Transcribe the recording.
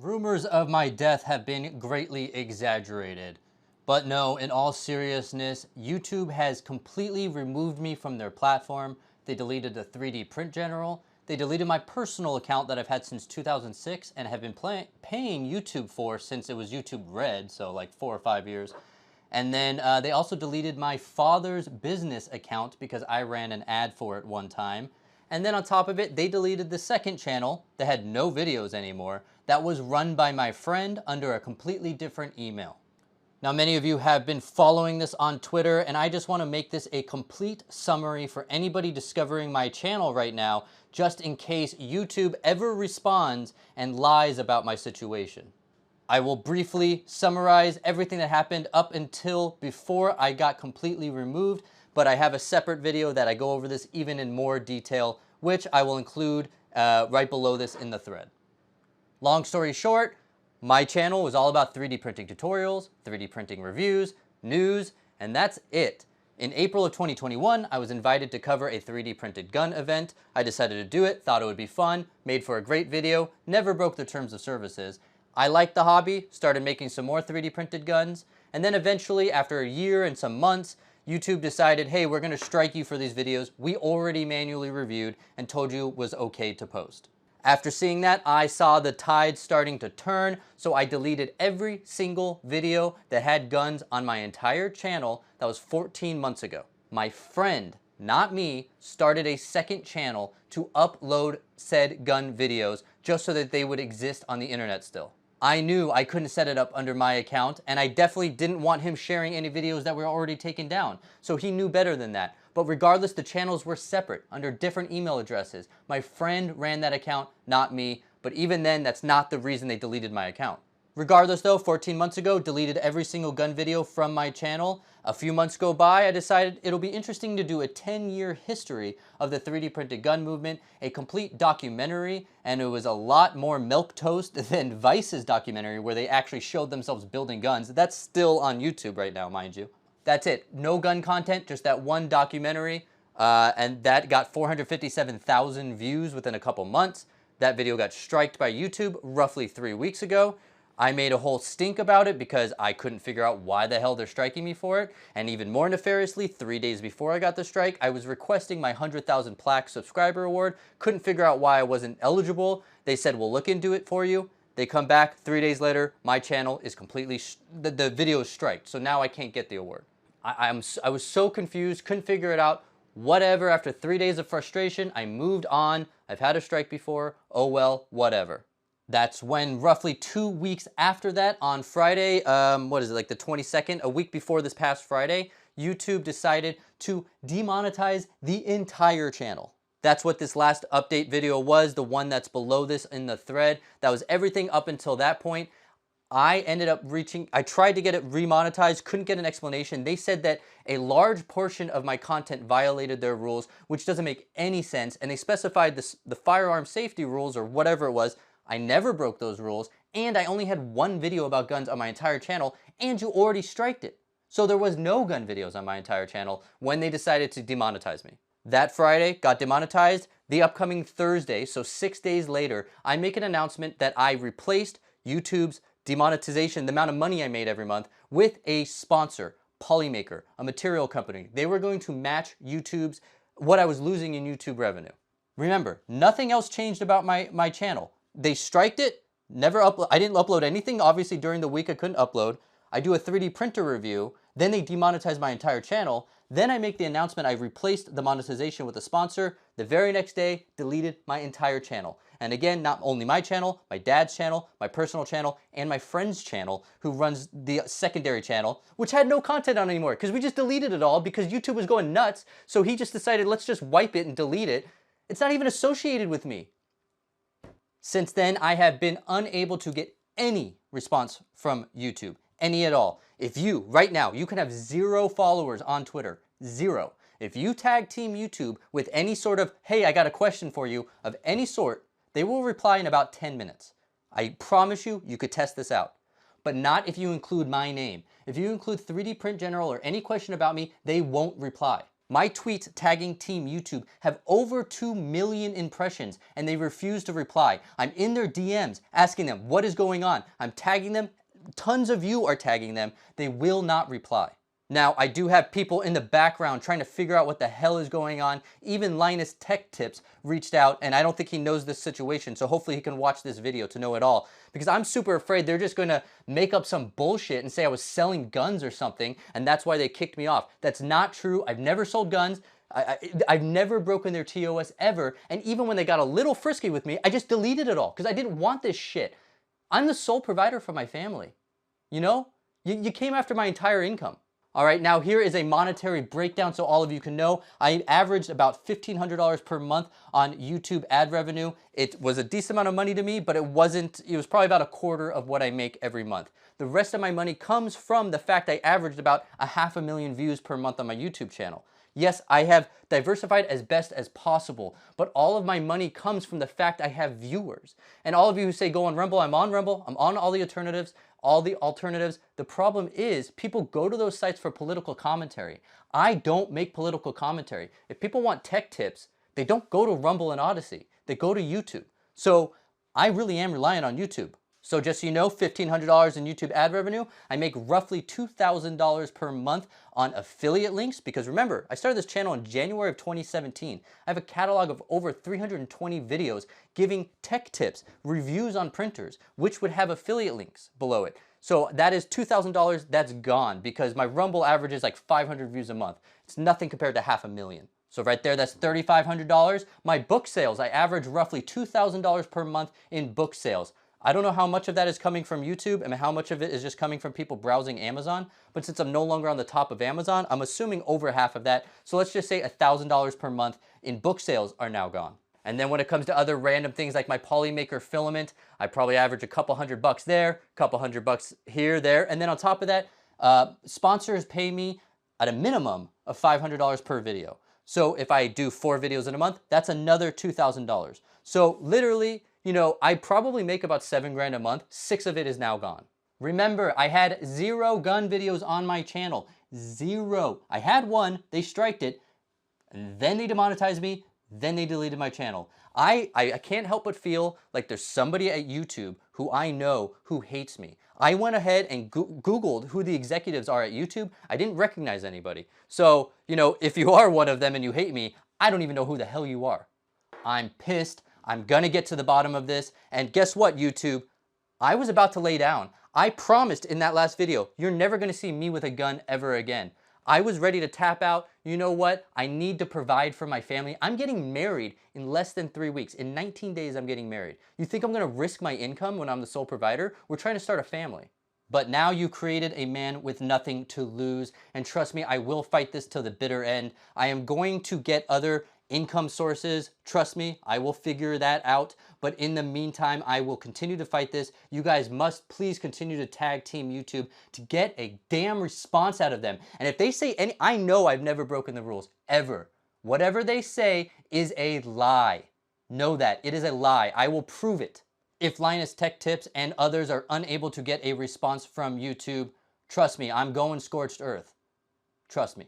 Rumors of my death have been greatly exaggerated. But no, in all seriousness, YouTube has completely removed me from their platform. They deleted the 3D print general. They deleted my personal account that I've had since 2006 and have been paying YouTube for since it was YouTube Red, so like 4 or 5 years. And then they also deleted my father's business account because I ran an ad for it one time. And then on top of it, they deleted the second channel that had no videos anymore that was run by my friend under a completely different email. Now, many of you have been following this on Twitter, and I just want to make this a complete summary for anybody discovering my channel right now, just in case YouTube ever responds and lies about my situation. I will briefly summarize everything that happened up until before I got completely removed, but I have a separate video that I go over this even in more detail, which I will include right below this in the thread. Long story short, my channel was all about 3D printing tutorials, 3D printing reviews, news, and that's it. In April of 2021, I was invited to cover a 3D printed gun event. I decided to do it, thought it would be fun, made for a great video, never broke the terms of services. I liked the hobby, started making some more 3D printed guns, and then eventually, after a year and some months, YouTube decided, hey, we're gonna strike you for these videos we already manually reviewed and told you was okay to post. After seeing that, I saw the tide starting to turn, so I deleted every single video that had guns on my entire channel that was 14 months ago. My friend, not me, started a second channel to upload said gun videos just so that they would exist on the internet still. I knew I couldn't set it up under my account, and I definitely didn't want him sharing any videos that were already taken down, so he knew better than that. But regardless, the channels were separate, under different email addresses. My friend ran that account, not me, but even then, that's not the reason they deleted my account. Regardless though, 14 months ago, deleted every single gun video from my channel. A few months go by, I decided it'll be interesting to do a 10-year history of the 3D printed gun movement, a complete documentary, and it was a lot more milquetoast than Vice's documentary where they actually showed themselves building guns. That's still on YouTube right now, mind you. That's it, no gun content, just that one documentary, and that got 457,000 views within a couple months. That video got striked by YouTube roughly 3 weeks ago. I made a whole stink about it because I couldn't figure out why the hell they're striking me for it. And even more nefariously, 3 days before I got the strike, I was requesting my 100,000 plaque subscriber award. Couldn't figure out why I wasn't eligible. They said, we'll look into it for you. They come back 3 days later, my channel is completely, the video is striked. So now I can't get the award. I was so confused, couldn't figure it out. Whatever, after 3 days of frustration, I moved on. I've had a strike before, oh well, whatever. That's when roughly 2 weeks after that, on Friday, what is it, like the 22nd, a week before this past Friday, YouTube decided to demonetize the entire channel. That's what this last update video was, the one that's below this in the thread. That was everything up until that point. I tried to get it remonetized, couldn't get an explanation. They said that a large portion of my content violated their rules, which doesn't make any sense, and they specified the firearm safety rules or whatever it was. I never broke those rules, and I only had one video about guns on my entire channel, and you already striked it. So there was no gun videos on my entire channel when they decided to demonetize me. That Friday got demonetized. The upcoming Thursday, so 6 days later, I make an announcement that I replaced YouTube's demonetization, the amount of money I made every month, with a sponsor, Polymaker, a material company. They were going to match what I was losing in YouTube revenue. Remember, nothing else changed about my channel. They striked it, I didn't upload anything. Obviously, during the week, I couldn't upload. I do a 3D printer review, then they demonetize my entire channel. Then I make the announcement I replaced the monetization with a sponsor. The very next day, deleted my entire channel. And again, not only my channel, my dad's channel, my personal channel, and my friend's channel, who runs the secondary channel, which had no content on anymore, because we just deleted it all because YouTube was going nuts. So he just decided, let's just wipe it and delete it. It's not even associated with me. Since then, I have been unable to get any response from YouTube, any at all. If you, right now, you can have 0 followers on Twitter, 0. If you tag Team YouTube with any sort of, hey, I got a question for you, of any sort, they will reply in about 10 minutes. I promise you, you could test this out. But not if you include my name. If you include 3D Print General or any question about me, they won't reply. My tweets tagging Team YouTube have over 2 million impressions and they refuse to reply. I'm in their DMs asking them what is going on. I'm tagging them. Tons of you are tagging them. They will not reply. Now, I do have people in the background trying to figure out what the hell is going on. Even Linus Tech Tips reached out, and I don't think he knows this situation, so hopefully he can watch this video to know it all. Because I'm super afraid they're just gonna make up some bullshit and say I was selling guns or something, and that's why they kicked me off. That's not true. I've never sold guns. I've never broken their TOS ever, and even when they got a little frisky with me, I just deleted it all, because I didn't want this shit. I'm the sole provider for my family. You know? You came after my entire income. All right, now here is a monetary breakdown so all of you can know. I averaged about $1,500 per month on YouTube ad revenue. It was a decent amount of money to me, but it was probably about a quarter of what I make every month. The rest of my money comes from the fact I averaged about 500,000 views per month on my YouTube channel. Yes, I have diversified as best as possible, but all of my money comes from the fact I have viewers. And all of you who say go on Rumble, I'm on Rumble, I'm on all the alternatives. The problem is people go to those sites for political commentary. I don't make political commentary. If people want tech tips, they don't go to Rumble and Odyssey. They go to YouTube. So I really am reliant on YouTube. So just so you know, $1,500 in YouTube ad revenue. I make roughly $2,000 per month on affiliate links because remember, I started this channel in January of 2017. I have a catalog of over 320 videos giving tech tips, reviews on printers, which would have affiliate links below it. So that is $2,000 that's gone because my Rumble average is like 500 views a month. It's nothing compared to 500,000. So right there, that's $3,500. My book sales, I average roughly $2,000 per month in book sales. I don't know how much of that is coming from YouTube and how much of it is just coming from people browsing Amazon, but since I'm no longer on the top of Amazon, I'm assuming over half of that. So let's just say $1,000 per month in book sales are now gone. And then when it comes to other random things like my Polymaker filament, I probably average a couple $100 there, a couple $100 here, there. And then on top of that, sponsors pay me at a minimum of $500 per video. So if I do 4 videos in a month, that's another $2,000. So literally, you know, I probably make about $7 grand a month. 6 of it is now gone. Remember, I had 0 gun videos on my channel. 0. I had one, they striked it, and then they demonetized me, then they deleted my channel. I can't help but feel like there's somebody at YouTube who I know who hates me. I went ahead and Googled who the executives are at YouTube. I didn't recognize anybody. So, you know, if you are one of them and you hate me, I don't even know who the hell you are. I'm pissed. I'm gonna get to the bottom of this. And guess what, YouTube? I was about to lay down. I promised in that last video, you're never gonna see me with a gun ever again. I was ready to tap out. You know what? I need to provide for my family. I'm getting married in less than 3 weeks. In 19 days, I'm getting married. You think I'm gonna risk my income when I'm the sole provider? We're trying to start a family. But now you created a man with nothing to lose. And trust me, I will fight this till the bitter end. I am going to get other income sources. Trust me, I will figure that out. But in the meantime, I will continue to fight this. You guys must please continue to tag Team YouTube to get a damn response out of them. And if they say any, I know I've never broken the rules, ever. Whatever they say is a lie. Know that, it is a lie. I will prove it. If Linus Tech Tips and others are unable to get a response from YouTube, trust me, I'm going scorched earth. Trust me.